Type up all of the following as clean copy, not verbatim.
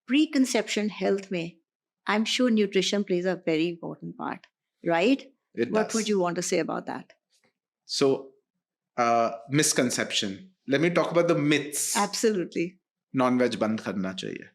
preconception health में, I'm sure nutrition plays a very important part, right? What would you want to say about that? So, misconception. Let me talk about the myths. Absolutely. Non-veg band karna chahiye.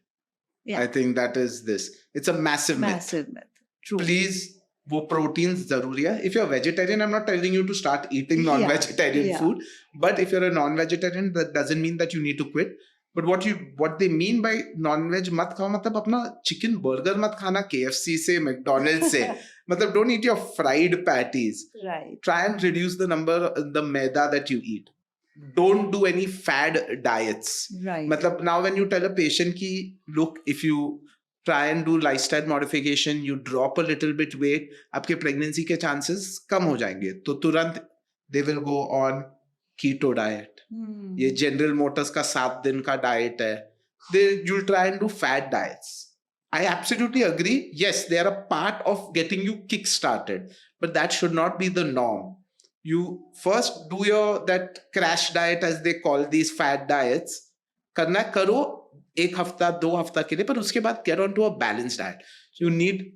Yeah. I think that is this. It's a massive myth. Massive myth. True. Please, wo proteins zaruri hai. If you're vegetarian, I'm not telling you to start eating non-vegetarian food. But if you're a non-vegetarian, that doesn't mean that you need to quit. But what they mean by non-veg mat khao, matlab apna chicken burger mat khana KFC se, McDonald's se. Matlab don't eat your fried patties. Right. Try and reduce the maida that you eat. Don't do any fad diets. Right. Matlab now when you tell a patient ki, look, if you try and do lifestyle modification, you drop a little bit weight, आपके pregnancy के chances कम हो जाएंगे. तो तुरंत they will go on keto diet. ये General Motors का 7 दिन का diet है. You'll try and do fad diets. I absolutely agree. Yes, they are a part of getting you kick-started, but that should not be the norm. You first do that crash diet, as they call these fad diets. करना करो 1 हफ्ता 2 हफ्ता के लिए, पर उसके बाद get on to a balanced diet. So you need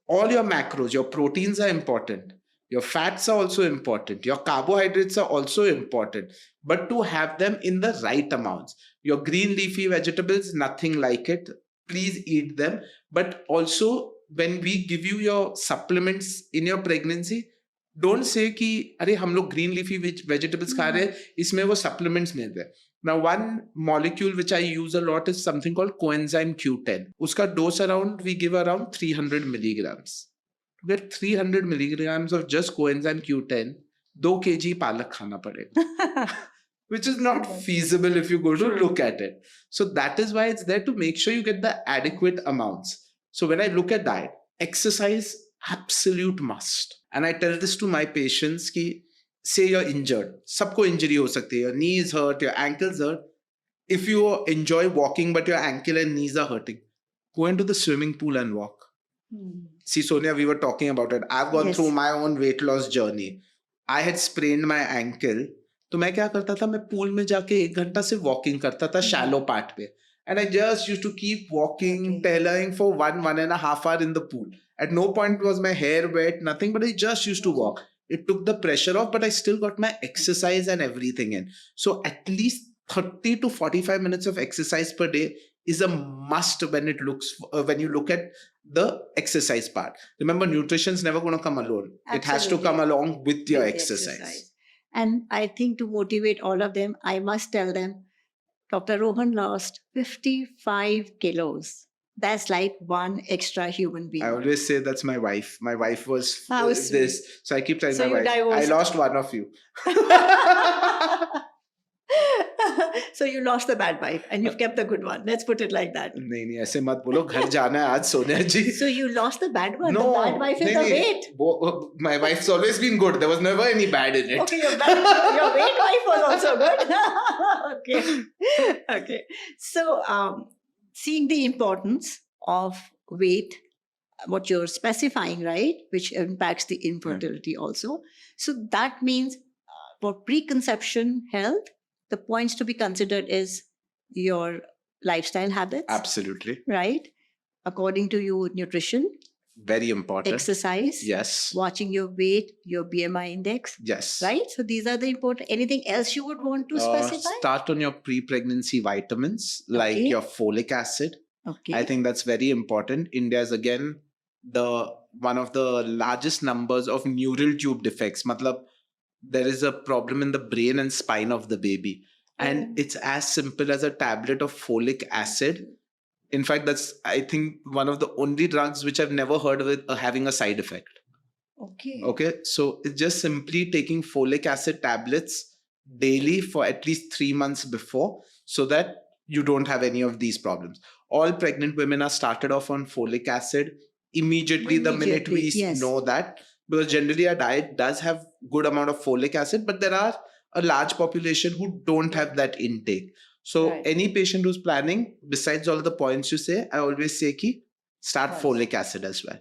all your macros. Your proteins are important. Your fats are also important. Your carbohydrates are also important, but to have them in the right amounts. Your green leafy vegetables, nothing like it. Please eat them. But also, when we give you your supplements in your pregnancy, don't say कि अरे हम लोग green leafy vegetables खा रहे हैं, इसमें वो supplements मिल रहे हैं. Now, one molecule which I use a lot is something called coenzyme Q10. Uska dose we give around 300 milligrams. To get 300 milligrams of just coenzyme Q10, 2 kg palak khana padega. Which is not feasible if you go to look at it. So that is why it's there, to make sure you get the adequate amounts. So when I look at diet, exercise, absolute must. And I tell this to my patients ki, say you're injured. Sabko injury ho sakti hai. Your knees hurt, your ankles hurt. If you enjoy walking but your ankle and knees are hurting, go into the swimming pool and walk. See, Sonia, we were talking about it. I've gone through my own weight loss journey. I had sprained my ankle. तो मैं क्या करता था, मैं pool में जाके 1 घंटा से walking करता था shallow part पे. And I just used to keep walking, tailoring for 1.5 hours in the pool. At no point was my hair wet, nothing, but I just used to walk. It took the pressure off, but I still got my exercise and everything in. So at least 30 to 45 minutes of exercise per day is a must when you look at the exercise part. Remember, nutrition is never going to come alone. Absolutely. It has to come along with your exercise. And I think to motivate all of them, I must tell them, Dr. Rohan lost 55 kilos. That's like one extra human being. I always say that's my wife. My wife was this. So I keep telling my wife, I lost one of you. So you lost the bad wife and you've kept the good one. Let's put it like that. नहीं ऐसे मत बोलो, घर जाना है आज सोनिया जी. So you lost the bad one. No, the bad wife is the weight. My wife's always been good. There was never any bad in it. Okay, your weight wife was also good. Okay. So seeing the importance of weight, what you're specifying, right, which impacts the infertility also. So that means for preconception health, the points to be considered is your lifestyle habits. Absolutely. Right. According to you, nutrition. Very important. Exercise. Yes. Watching your weight, your BMI index. Yes. Right. So these are the important. Anything else you would want to specify? Start on your pre-pregnancy vitamins, like your folic acid. Okay. I think that's very important. India is again one of the largest numbers of neural tube defects. Matlab, there is a problem in the brain and spine of the baby. And it's as simple as a tablet of folic acid. In fact, that's, I think, one of the only drugs which I've never heard of it having a side effect. Okay. So it's just simply taking folic acid tablets daily for at least 3 months before, so that you don't have any of these problems. All pregnant women are started off on folic acid immediately the minute we know that. Because generally our diet does have good amount of folic acid, but there are a large population who don't have that intake. So any patient who's planning, besides all the points you say, I always say ki start folic acid as well.